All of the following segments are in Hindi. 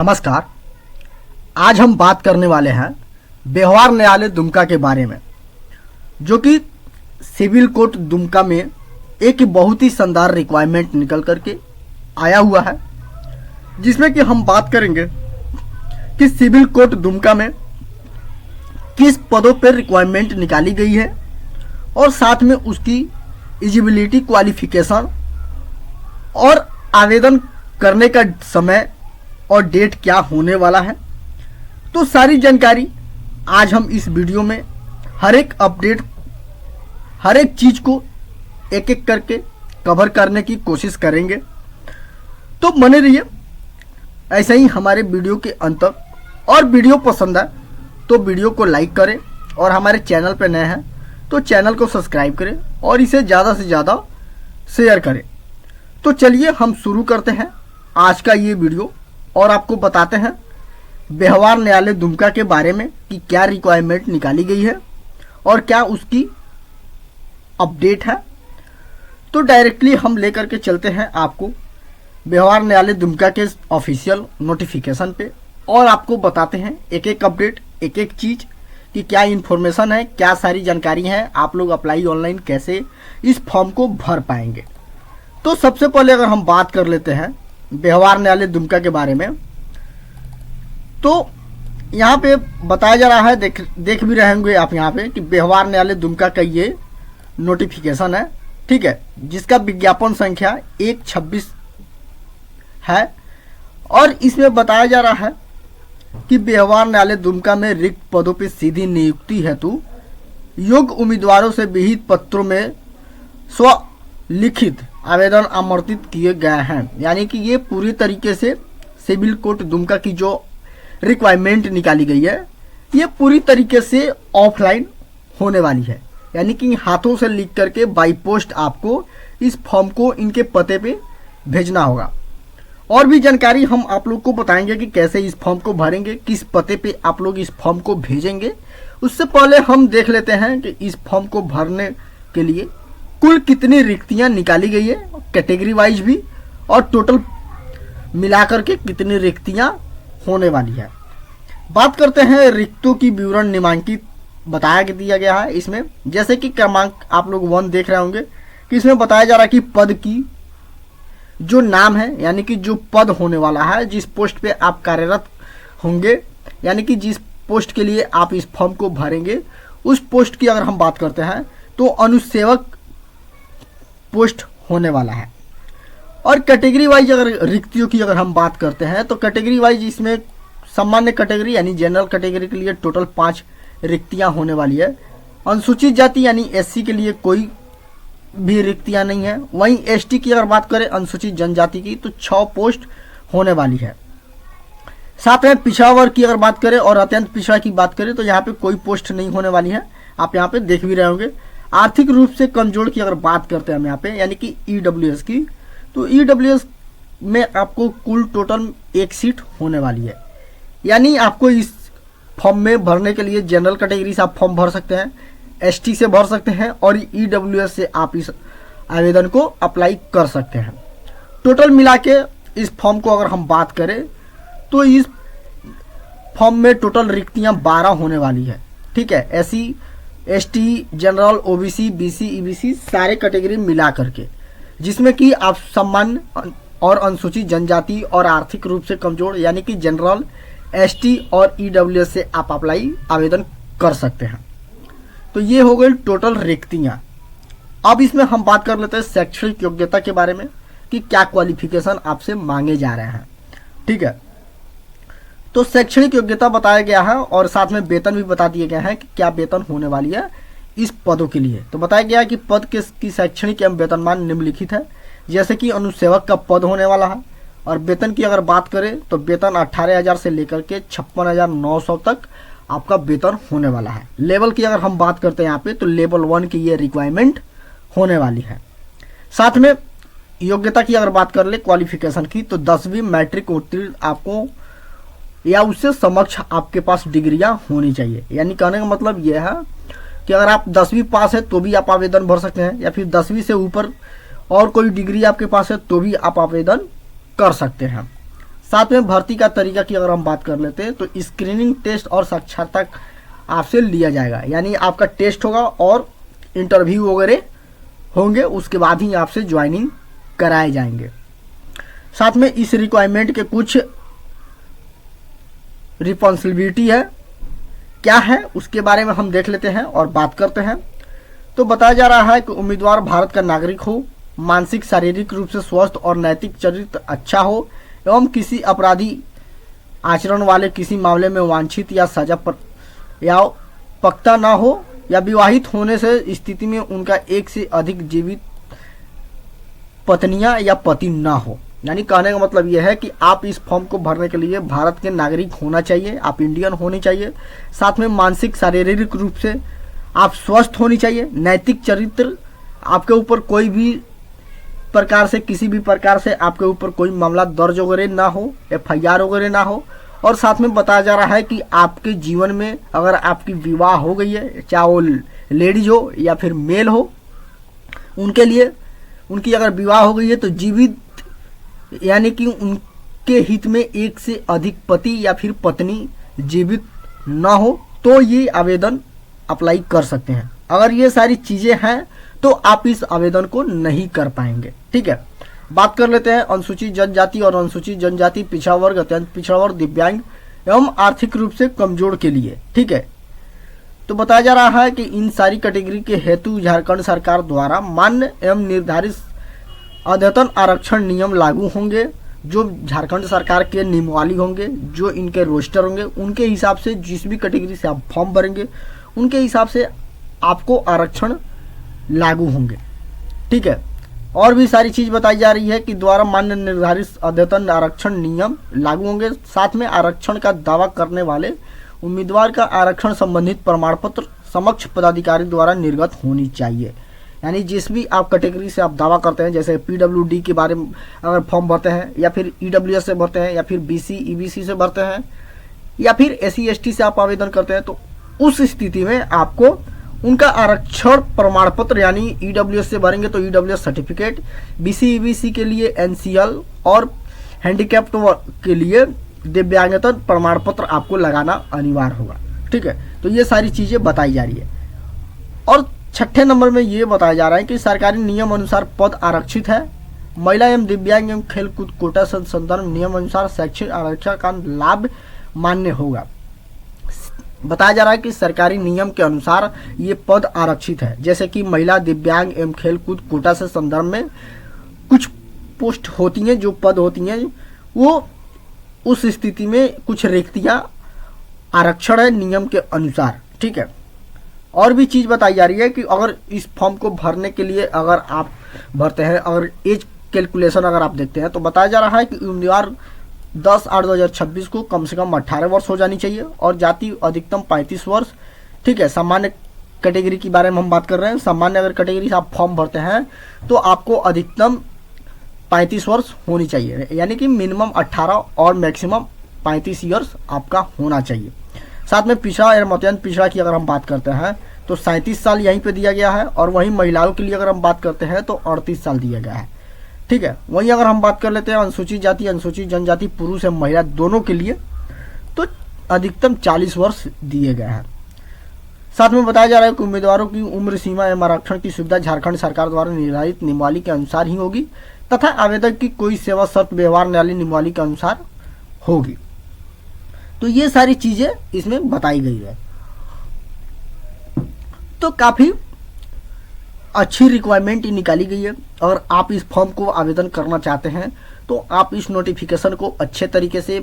नमस्कार। आज हम बात करने वाले हैं व्यवहार न्यायालय दुमका के बारे में, जो कि सिविल कोर्ट दुमका में एक बहुत ही शानदार रिक्वायरमेंट निकल करके आया हुआ है, जिसमें कि हम बात करेंगे कि सिविल कोर्ट दुमका में किस पदों पर रिक्वायरमेंट निकाली गई है और साथ में उसकी एलिजिबिलिटी, क्वालिफिकेशन और आवेदन करने का समय और डेट क्या होने वाला है। तो सारी जानकारी आज हम इस वीडियो में हर एक अपडेट, हर एक चीज़ को एक एक करके कवर करने की कोशिश करेंगे। तो बने रहिए ऐसे ही हमारे वीडियो के अंत तक। और वीडियो पसंद है तो वीडियो को लाइक करें और हमारे चैनल पर नए हैं तो चैनल को सब्सक्राइब करें और इसे ज़्यादा से ज़्यादा शेयर करें। तो चलिए हम शुरू करते हैं आज का ये वीडियो और आपको बताते हैं व्यवहार न्यायालय दुमका के बारे में कि क्या रिक्वायरमेंट निकाली गई है और क्या उसकी अपडेट है। तो डायरेक्टली हम लेकर के चलते हैं आपको व्यवहार न्यायालय दुमका के ऑफिशियल नोटिफिकेशन पे और आपको बताते हैं एक एक अपडेट, एक एक चीज़ कि क्या इन्फॉर्मेशन है, क्या सारी जानकारी है, आप लोग अप्लाई ऑनलाइन कैसे इस फॉर्म को भर पाएंगे। तो सबसे पहले अगर हम बात कर लेते हैं व्यवहार न्यायालय दुमका के बारे में, तो यहाँ पे बताया जा रहा है, देख भी रहे होंगे आप यहाँ पे कि व्यवहार न्यायालय दुमका का ये नोटिफिकेशन है, ठीक है, जिसका विज्ञापन संख्या 126 है। और इसमें बताया जा रहा है कि व्यवहार न्यायालय दुमका में रिक्त पदों पर सीधी नियुक्ति हेतु योग्य उम्मीदवारों से विहित पत्रों में स्वलिखित आवेदन आमंत्रित किए गए हैं। यानी कि ये पूरी तरीके से सिविल कोर्ट दुमका की जो रिक्वायरमेंट निकाली गई है ये पूरी तरीके से ऑफलाइन होने वाली है। यानी कि हाथों से लिख करके बाई पोस्ट आपको इस फॉर्म को इनके पते पे भेजना होगा। और भी जानकारी हम आप लोग को बताएंगे कि कैसे इस फॉर्म को भरेंगे, किस पते पे आप लोग इस फॉर्म को भेजेंगे। उससे पहले हम देख लेते हैं कि इस फॉर्म को भरने के लिए कुल कितनी रिक्तियां निकाली गई है, कैटेगरी वाइज भी, और टोटल मिलाकर के कितनी रिक्तियां होने वाली है। बात करते हैं रिक्तों की विवरण निम्नांकित बताया दिया गया है इसमें। जैसे कि क्रमांक आप लोग 1 देख रहे होंगे कि इसमें बताया जा रहा है कि पद की जो नाम है, यानी कि जो पद होने वाला है, जिस पोस्ट पे आप कार्यरत होंगे, यानी कि जिस पोस्ट के लिए आप इस फॉर्म को भरेंगे उस पोस्ट की अगर हम बात करते हैं तो अनुसेवक पोस्ट होने वाला है। और कैटेगरी वाइज अगर रिक्तियों की अगर हम बात करते हैं तो कैटेगरी वाइज इसमें सामान्य कैटेगरी यानी जनरल कैटेगरी के लिए टोटल 5 रिक्तियां होने वाली है। अनुसूचित जाति यानी एससी के लिए कोई भी रिक्तियां नहीं है। वहीं एसटी की अगर बात करें, अनुसूचित जनजाति की, तो 6 पोस्ट होने वाली है। साथ में पिछड़ा वर्ग की अगर बात करें और अत्यंत पिछड़ा की बात करें तो यहाँ पे कोई पोस्ट नहीं होने वाली है। आप यहाँ पे देख भी रहे होंगे। आर्थिक रूप से कमजोर की अगर बात करते हैं हम यहाँ पे, यानी कि ईडब्ल्यूएस की, तो ईडब्ल्यूएस में आपको कुल टोटल 1 सीट होने वाली है। यानी आपको इस फॉर्म में भरने के लिए जनरल कैटेगरी से आप फॉर्म भर सकते हैं, एसटी से भर सकते हैं और ईडब्ल्यूएस से आप इस आवेदन को अप्लाई कर सकते हैं। टोटल मिला के इस फॉर्म को अगर हम बात करें तो इस फॉर्म में टोटल रिक्तियां 12 होने वाली है, ठीक है। SC, ST, general, OBC, BC, EBC सारे कैटेगरी मिला करके, जिसमें कि आप सामान्य और अनुसूचित जनजाति और आर्थिक रूप से कमजोर यानी कि जनरल, एसटी और ईडब्ल्यूएस से आप अप्लाई आवेदन कर सकते हैं। तो ये हो गई टोटल रिक्तियां। अब इसमें हम बात कर लेते हैं शैक्षणिक योग्यता के बारे में कि क्या क्वालिफिकेशन आपसे मांगे जा रहे हैं, ठीक है। तो शैक्षणिक योग्यता बताया गया है और साथ में वेतन भी बता दिए गए हैं कि क्या वेतन होने वाली है इस पदों के लिए। तो बताया गया है कि पद की शैक्षणिक एवं वेतनमान निम्नलिखित है। जैसे कि अनुसेवक का पद होने वाला है और वेतन की अगर बात करें तो वेतन 18,000 से लेकर के 56,900 तक आपका वेतन होने वाला है। लेवल की अगर हम बात करते हैं यहाँ पे तो लेवल 1 की ये रिक्वायरमेंट होने वाली है। साथ में योग्यता की अगर बात कर ले क्वालिफिकेशन की, तो 10वीं मैट्रिक उत्तीर्ण आपको या उससे समक्ष आपके पास डिग्रियां होनी चाहिए। यानी कहने का मतलब यह है कि अगर आप 10वीं पास है तो भी आप आवेदन भर सकते हैं, या फिर 10वीं से ऊपर और कोई डिग्री आपके पास है तो भी आप आवेदन कर सकते हैं। साथ में भर्ती का तरीका की अगर हम बात कर लेते हैं तो स्क्रीनिंग टेस्ट और साक्षात्कार आपसे लिया जाएगा, यानी आपका टेस्ट होगा और इंटरव्यू वगैरह होंगे, उसके बाद ही आपसे ज्वाइनिंग कराए जाएंगे। साथ में इस रिक्वायरमेंट के कुछ रिस्पॉन्सिबिलिटी है, क्या है उसके बारे में हम देख लेते हैं और बात करते हैं। तो बताया जा रहा है कि उम्मीदवार भारत का नागरिक हो, मानसिक शारीरिक रूप से स्वस्थ और नैतिक चरित्र अच्छा हो एवं किसी अपराधी आचरण वाले किसी मामले में वांछित या सजा पर या पक्का ना हो, या विवाहित होने से स्थिति में उनका एक से अधिक जीवित पत्नियां या पति ना हो। यानी कहने का मतलब यह है कि आप इस फॉर्म को भरने के लिए भारत के नागरिक होना चाहिए, आप इंडियन होनी चाहिए, साथ में मानसिक शारीरिक रूप से आप स्वस्थ होनी चाहिए, नैतिक चरित्र, आपके ऊपर कोई भी प्रकार से किसी भी प्रकार से आपके ऊपर कोई मामला दर्ज वगैरह ना हो, FIR वगैरह ना हो। और साथ में बताया जा रहा है कि आपके जीवन में अगर आपकी विवाह हो गई है, चाहे वो लेडीज हो या फिर मेल हो, उनके लिए उनकी अगर विवाह हो गई है तो जीवित यानी कि उनके हित में एक से अधिक पति या फिर पत्नी जीवित ना हो तो ये आवेदन अप्लाई कर सकते हैं। अगर ये सारी चीज़ें हैं तो आप इस आवेदन को नहीं कर पाएंगे। ठीक है, बात कर लेते हैं अनुसूचित जनजाति और अनुसूचित जनजाति, पिछड़ा वर्ग, अत्यंत पिछड़ा वर्ग, दिव्यांग एवं आर्थिक रूप से कमजोर के लिए। ठीक है, तो बताया जा रहा है कि इन सारी कैटेगरी के हेतु झारखंड सरकार द्वारा मान्य एवं निर्धारित अद्यतन आरक्षण नियम लागू होंगे, जो झारखंड सरकार के नियमावली होंगे, जो इनके रोस्टर होंगे, उनके हिसाब से जिस भी कैटेगरी से आप फॉर्म भरेंगे उनके हिसाब से आपको आरक्षण लागू होंगे। ठीक है, और भी सारी चीज बताई जा रही है कि द्वारा मान्य निर्धारित अद्यतन आरक्षण नियम लागू होंगे। साथ में आरक्षण का दावा करने वाले उम्मीदवार का आरक्षण संबंधित प्रमाण पत्र समक्ष पदाधिकारी द्वारा निर्गत होनी चाहिए। यानी जिस भी आप कैटेगरी से आप दावा करते हैं, जैसे PWD के बारे में अगर फॉर्म भरते हैं या फिर EWS से भरते हैं या फिर BC EBC से भरते हैं या फिर SC ST से आप आवेदन करते हैं, तो उस स्थिति में आपको उनका आरक्षण प्रमाण पत्र यानी EWS से भरेंगे तो EWS सर्टिफिकेट, BC EBC के लिए NCL और हैंडीकैप्ड के लिए दिव्यांगता प्रमाण पत्र आपको लगाना अनिवार्य होगा। ठीक है, तो ये सारी चीजें बताई जा रही है। और छठे नंबर में ये बताया जा रहा है कि सरकारी नियम अनुसार पद आरक्षित है, महिला एवं दिव्यांग एवं खेलकूद कोटा से संदर्भ नियम अनुसार शैक्षिक आरक्षण का लाभ मान्य होगा। बताया जा रहा है कि सरकारी नियम के अनुसार ये पद आरक्षित है, जैसे कि महिला, दिव्यांग एवं खेलकूद कोटा से संदर्भ में कुछ पोस्ट होती हैं, जो पद होती हैं, वो उस स्थिति में कुछ रिक्तियां आरक्षण है नियम के अनुसार। ठीक है, और भी चीज बताई जा रही है कि अगर इस फॉर्म को भरने के लिए अगर आप भरते हैं, अगर एज कैलकुलेशन अगर आप देखते हैं तो बताया जा रहा है कि उम्मीदवार 10/8/2026 को कम से कम 18 वर्ष हो जानी चाहिए और जाति अधिकतम 35 वर्ष। ठीक है, सामान्य कैटेगरी के बारे में हम बात कर रहे हैं। सामान्य अगर कैटेगरी से आप फॉर्म भरते हैं तो आपको अधिकतम 35 वर्ष होनी चाहिए, यानी कि मिनिमम 18 और मैक्सिमम 35 ईयर्स आपका होना चाहिए। साथ में पिछड़ा एवं अत्यंत पिछड़ा की अगर हम बात करते हैं तो 37 साल यहीं पे दिया गया है, और वहीं महिलाओं के लिए अगर हम बात करते हैं तो 38 साल दिया गया है। ठीक है, वहीं अगर हम बात कर लेते हैं अनुसूचित जाति, अनुसूचित जनजाति, पुरुष एवं महिला दोनों के लिए तो अधिकतम 40 वर्ष दिए गए हैं। साथ में बताया जा रहा है कि उम्मीदवारों की उम्र सीमा एवं आरक्षण की सुविधा झारखंड सरकार द्वारा निर्धारित नियमावली के अनुसार ही होगी तथा आवेदक की कोई सेवा शर्त व्यवहार न्यायालय नियमावली के अनुसार होगी। तो ये सारी चीजें इसमें बताई गई है। तो काफी अच्छी रिक्वायरमेंट निकाली गई है। और आप इस फॉर्म को आवेदन करना चाहते हैं तो आप इस नोटिफिकेशन को अच्छे तरीके से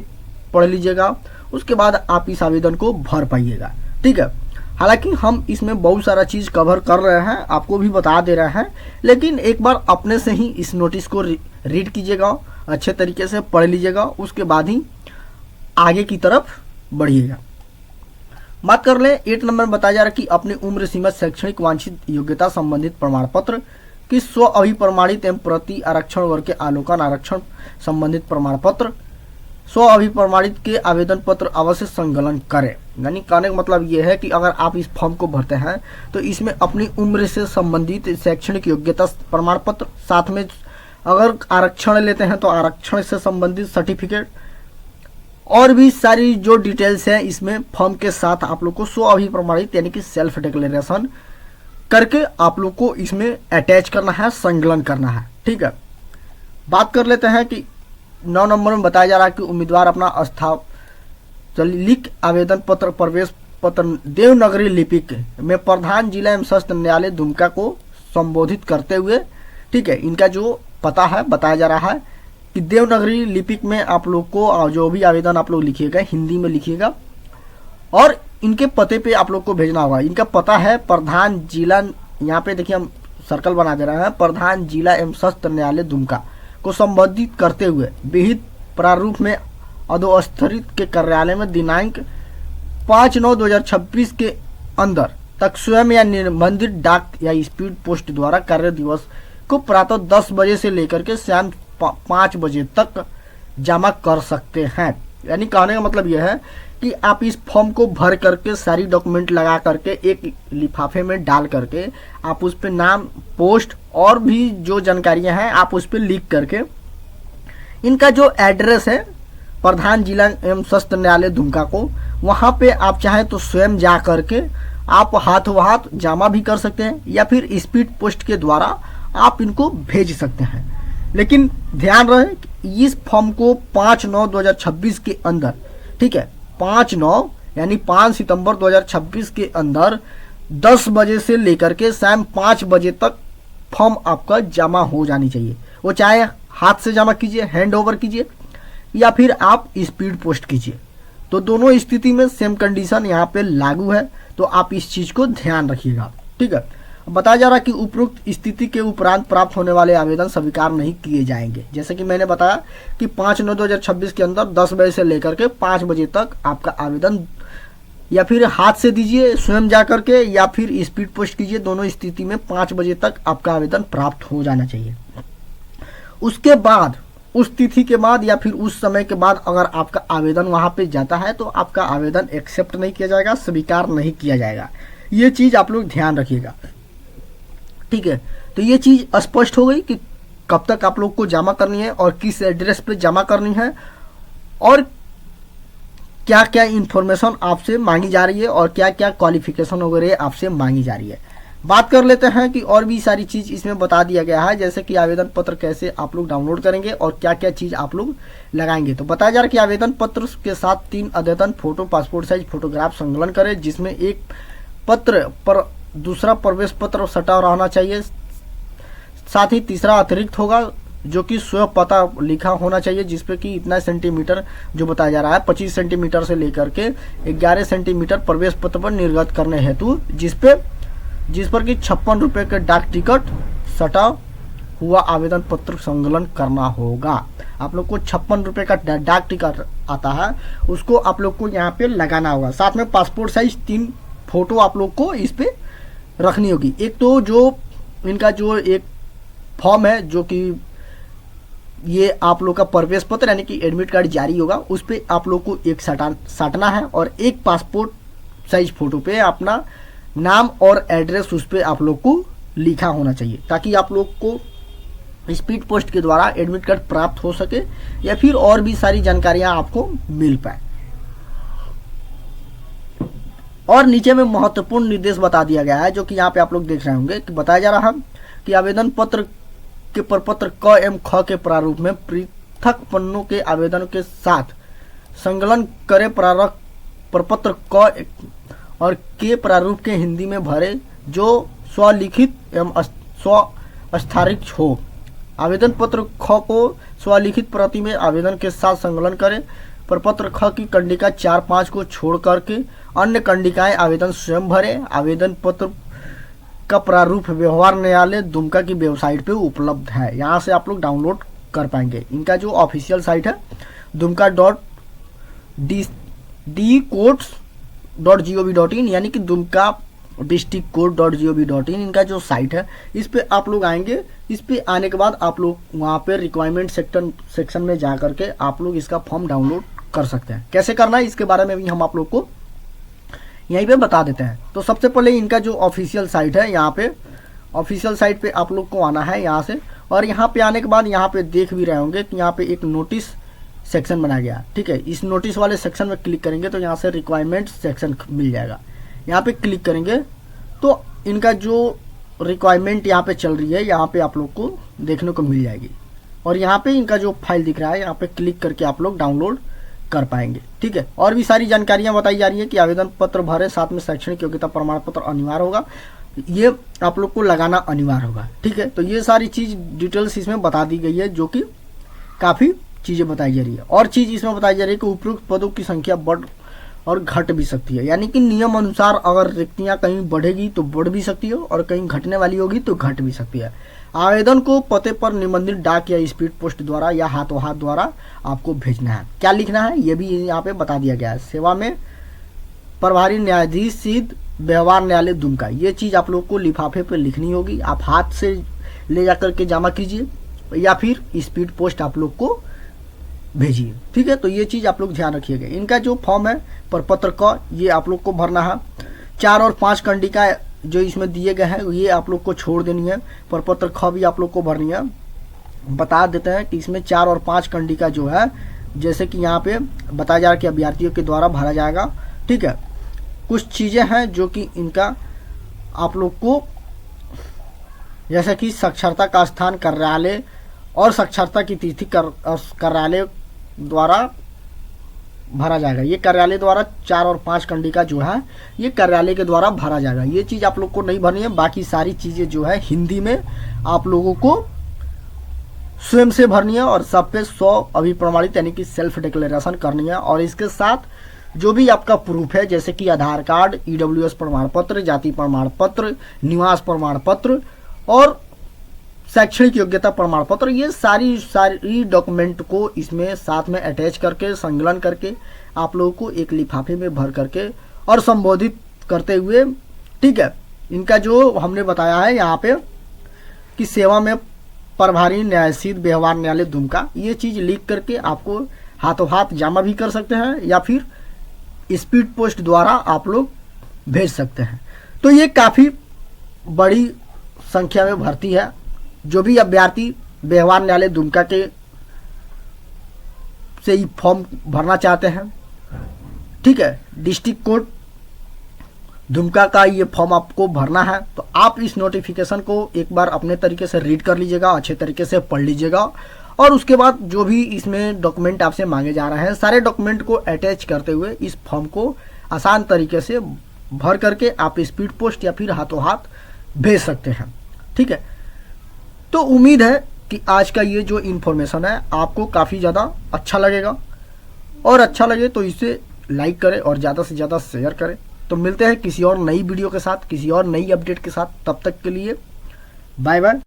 पढ़ लीजिएगा, उसके बाद आप इस आवेदन को भर पाइएगा। ठीक है, हालांकि हम इसमें बहुत सारा चीज कवर कर रहे हैं, आपको भी बता दे रहे हैं, लेकिन एक बार अपने से ही इस नोटिस को रीड कीजिएगा, अच्छे तरीके से पढ़ लीजिएगा, उसके बाद ही आगे की तरफ बढ़िएगा। बात कर ले 8 नंबर में बताया जा रहा है कि अपनी उम्र सीमा, शैक्षणिक वांछित योग्यता संबंधित प्रमाण पत्र की स्व अभिप्रमाणित एवं प्रति आरक्षण वर्ग के आलोकन आरक्षण संबंधित प्रमाण पत्र स्व अभिप्रमाणित के आवेदन पत्र अवश्य संकलन करें। यानी कहने का मतलब ये है कि अगर आप इस फॉर्म को भरते हैं तो इसमें अपनी उम्र से संबंधित शैक्षणिक योग्यता प्रमाण पत्र, साथ में अगर आरक्षण लेते हैं तो आरक्षण से संबंधित सर्टिफिकेट, और भी सारी जो डिटेल्स है इसमें फॉर्म के साथ आप लोग को स्व अभिप्रमाणित यानी कि सेल्फ डिक्लेरेशन करके आप लोग को इसमें अटैच करना है, संकलन करना है। ठीक है, बात कर लेते हैं कि 9 नंबर में बताया जा रहा है कि उम्मीदवार अपना लिख आवेदन पत्र प्रवेश पत्र देवनागरी लिपि में प्रधान जिला एवं सत्र न्यायालय दुमका को संबोधित करते हुए, ठीक है, इनका जो पता है बताया जा रहा है कि देवनागरी लिपि में आप लोग को जो भी आवेदन आप लोग लिखिएगा हिंदी में लिखिएगा और इनके पते पे आप लोग को भेजना होगा। इनका पता है प्रधान जिला, यहाँ पे देखिए हम सर्कल बना दे रहे हैं, प्रधान जिला एवं सत्र न्यायालय दुमका को संबोधित करते हुए विहित प्रारूप में अधोस्तरित के कार्यालय में दिनांक 5/9/2026 के अंदर तक स्वयं या निर्बंधित डाक या स्पीड पोस्ट द्वारा कार्य दिवस को प्रातः 10 बजे से लेकर के शाम 5 बजे तक जमा कर सकते हैं। यानी कहने का मतलब यह है कि आप इस फॉर्म को भर करके सारी डॉक्यूमेंट लगा करके एक लिफाफे में डाल करके आप उस पर नाम, पोस्ट और भी जो जानकारियां हैं आप उस पर लिख करके इनका जो एड्रेस है प्रधान जिला एवं सत्र न्यायालय दुमका को, वहां पे आप चाहे तो स्वयं जा करके आप हाथों हाथ जमा भी कर सकते हैं या फिर स्पीड पोस्ट के द्वारा आप इनको भेज सकते हैं। लेकिन ध्यान रहे कि इस फॉर्म को 5/9/2026 के अंदर, ठीक है, 5/9 यानी 5 सितंबर 2026 के अंदर 10 बजे से लेकर के शाम 5 बजे तक फॉर्म आपका जमा हो जानी चाहिए। वो चाहे हाथ से जमा कीजिए, हैंड ओवर कीजिए या फिर आप स्पीड पोस्ट कीजिए, तो दोनों स्थिति में सेम कंडीशन यहाँ पे लागू है। तो आप इस चीज को ध्यान रखिएगा। ठीक है, बताया जा रहा है कि उपरोक्त स्थिति के उपरांत प्राप्त होने वाले आवेदन स्वीकार नहीं किए जाएंगे। जैसे कि मैंने बताया कि 5/9/2026 के अंदर 10 बजे से लेकर के 5 बजे तक आपका आवेदन या फिर हाथ से दीजिए स्वयं जा करके या फिर स्पीड पोस्ट कीजिए, दोनों स्थिति में 5 बजे तक आपका आवेदन प्राप्त हो जाना चाहिए। उसके बाद उस तिथि के बाद या फिर उस समय के बाद अगर आपका आवेदन वहां पे जाता है तो आपका आवेदन एक्सेप्ट नहीं किया जाएगा, स्वीकार नहीं किया जाएगा। ये चीज आप लोग ध्यान रखिएगा। ठीक है, तो ये चीज स्पष्ट हो गई कि कब तक आप लोग को जमा करनी है और किस एड्रेस पे जमा करनी है और क्या क्या इंफॉर्मेशन आपसे मांगी जा रही है और क्या क्या क्वालिफिकेशन वगैरह आपसे मांगी जा रही है। बात कर लेते हैं कि और भी सारी चीज इसमें बता दिया गया है, जैसे कि आवेदन पत्र कैसे आप लोग डाउनलोड करेंगे और क्या क्या चीज आप लोग लगाएंगे। तो बताया जा रहा है कि आवेदन पत्र के साथ 3 अद्यतन फोटो, पासपोर्ट साइज फोटोग्राफ संकलन करें, जिसमें एक पत्र पर दूसरा प्रवेश पत्र सटा रहना चाहिए। साथ ही तीसरा अतिरिक्त होगा जो कि स्व पता लिखा होना चाहिए, जिसपे कि इतना सेंटीमीटर जो बताया जा रहा है 25 सेंटीमीटर से लेकर के 11 सेंटीमीटर प्रवेश पत्र पर निर्गत करने हेतु जिस पर कि 56 रुपए के डाक टिकट सटा हुआ आवेदन पत्र संकलन करना होगा। आप लोग को 56 रुपए का डाक टिकट आता है, उसको आप लोग को यहाँ पे लगाना होगा। साथ में पासपोर्ट साइज 3 फोटो आप लोग को इस पे रखनी होगी। एक तो जो इनका जो एक फॉर्म है जो कि ये आप लोग का प्रवेश पत्र यानी कि एडमिट कार्ड जारी होगा, उस पे आप लोग को एक साटना है और एक पासपोर्ट साइज फोटो पे अपना नाम और एड्रेस उस पे आप लोग को लिखा होना चाहिए, ताकि आप लोग को स्पीड पोस्ट के द्वारा एडमिट कार्ड प्राप्त हो सके या फिर और भी सारी जानकारियां आपको मिल पाए। और नीचे में महत्वपूर्ण निर्देश बता दिया गया है, जो कि यहाँ पे आप लोग देख रहे होंगे कि बताया जा रहा है कि आवेदन पत्र के प्रपत्र क एवं ख के प्रारूप में पृथक पन्नों के आवेदन के साथ संकलन करे प्रपत्र क और के प्रारूप के हिंदी में भरे, जो स्वलिखित एवं स्वस्तारित हो। आवेदन पत्र ख को स्वलिखित प्रति में आवेदन के साथ संकलन करें। प्रपत्र ख की कंडिका 4-5 को छोड़ करके अन्य कंडिकाएं आवेदन स्वयं भरें। आवेदन पत्र का प्रारूप व्यवहार न्यायालय दुमका की वेबसाइट पे उपलब्ध है, यहाँ से आप लोग डाउनलोड कर पाएंगे। इनका जो ऑफिशियल साइट है dumka.dcourts.gov.in यानी कि दुमका डिस्ट्रिक्ट कोर्ट.gov.in इनका जो साइट है, इस पे आप लोग आएंगे। इस पे आने के बाद आप लोग वहाँ पे रिक्वायरमेंट सेक्शन में जा करके आप लोग इसका फॉर्म डाउनलोड कर सकते हैं। कैसे करना है इसके बारे में भी हम आप लोग को यहीं पे बता देते हैं। तो सबसे पहले इनका जो ऑफिशियल साइट है, यहाँ पे ऑफिशियल साइट पे आप लोग को आना है यहाँ से, और यहाँ पे आने के बाद यहाँ पे देख भी रहे होंगे कि यहाँ पे एक नोटिस सेक्शन बनाया गया। ठीक है, इस नोटिस वाले सेक्शन में क्लिक करेंगे तो यहाँ से रिक्वायरमेंट सेक्शन मिल जाएगा। यहाँ पे क्लिक करेंगे तो इनका जो रिक्वायरमेंट यहाँ पे चल रही है यहाँ पे आप लोग को देखने को मिल जाएगी, और यहाँ पे इनका जो फाइल दिख रहा है यहाँ पे क्लिक करके आप लोग डाउनलोड कर पाएंगे। ठीक है, और भी सारी जानकारियां बताई जा रही है कि आवेदन पत्र भरे, साथ में शैक्षणिक योग्यता प्रमाण पत्र अनिवार्य होगा, ये आप लोग को लगाना अनिवार्य होगा। ठीक है, तो ये सारी चीज डिटेल्स इसमें बता दी गई है, जो कि काफी चीजें बताई जा रही है। और चीज इसमें बताई जा रही है कि उपयुक्त पदों की संख्या बढ़ और घट भी सकती है, यानी कि नियम अनुसार अगर रिक्तियां कहीं बढ़ेगी तो बढ़ भी सकती है और कहीं घटने वाली होगी तो घट भी सकती है। आवेदन को पते पर निबंधित डाक या स्पीड पोस्ट द्वारा या हाथों हाथ द्वारा आपको भेजना है। क्या लिखना है ये भी यहाँ पे बता दिया गया है। सेवा में प्रभारी न्यायाधीश सिद्ध व्यवहार न्यायालय दुमका, ये चीज आप लोग को लिफाफे पे लिखनी होगी। आप हाथ से ले जाकर के जमा कीजिए या फिर स्पीड पोस्ट आप लोग को भेजिए। ठीक है, तो ये चीज आप लोग ध्यान रखिएगा। इनका जो फॉर्म है प्रपत्र का ये आप लोग को भरना है। 4 और 5 कंडिका जो इसमें दिए गए हैं ये आप लोग को छोड़ देनी है। प्रपत्र ख भी आप लोग को भरनी है। बता देते हैं कि इसमें 4 और 5 कंडिका जो है, जैसे कि यहाँ पे बताया जा रहा है कि अभ्यर्थियों के द्वारा भरा जाएगा। ठीक है, कुछ चीजें हैं जो कि इनका आप लोग को, जैसे कि साक्षरता का स्थान कार्यालय और साक्षरता की तिथि कार्यालय द्वारा भरा जाएगा। ये कार्यालय द्वारा 4 और 5 कंडिका जो है ये कार्यालय के द्वारा भरा जाएगा। ये चीज आप लोग को नहीं भरनी है। बाकी सारी चीजें जो है हिंदी में आप लोगों को स्वयं से भरनी है और सब पे 100 अभिप्रमाणित यानी कि सेल्फ डिक्लेरेशन करनी है। और इसके साथ जो भी आपका प्रूफ है, जैसे कि आधार कार्ड, ईडब्ल्यूएस प्रमाण पत्र, जाति प्रमाण पत्र, निवास प्रमाण पत्र और शैक्षणिक योग्यता प्रमाण पत्र, ये सारी डॉक्यूमेंट को इसमें साथ में अटैच करके संकलन करके आप लोगों को एक लिफाफे में भर करके और संबोधित करते हुए, ठीक है, इनका जो हमने बताया है यहाँ पे कि सेवा में प्रभारी न्यायाधीश व्यवहार न्यायालय दुमका, ये चीज लिख करके आपको हाथों हाथ जमा भी कर सकते हैं या फिर स्पीड पोस्ट द्वारा आप लोग भेज सकते हैं। तो ये काफी बड़ी संख्या में भर्ती है। जो भी अभ्यर्थी व्यवहार न्यायालय दुमका के से ही फॉर्म भरना चाहते हैं, ठीक है, डिस्ट्रिक्ट कोर्ट दुमका का ये फॉर्म आपको भरना है, तो आप इस नोटिफिकेशन को एक बार अपने तरीके से रीड कर लीजिएगा, अच्छे तरीके से पढ़ लीजिएगा और उसके बाद जो भी इसमें डॉक्यूमेंट आपसे मांगे जा रहे हैं सारे डॉक्यूमेंट को अटैच करते हुए इस फॉर्म को आसान तरीके से भर करके आप स्पीड पोस्ट या फिर हाथों हाथ भेज सकते हैं। ठीक है, तो उम्मीद है कि आज का ये जो इन्फॉर्मेशन है आपको काफ़ी ज़्यादा अच्छा लगेगा और अच्छा लगे तो इसे लाइक करें और ज़्यादा से ज़्यादा शेयर करें। तो मिलते हैं किसी और नई वीडियो के साथ, किसी और नई अपडेट के साथ। तब तक के लिए बाय बाय।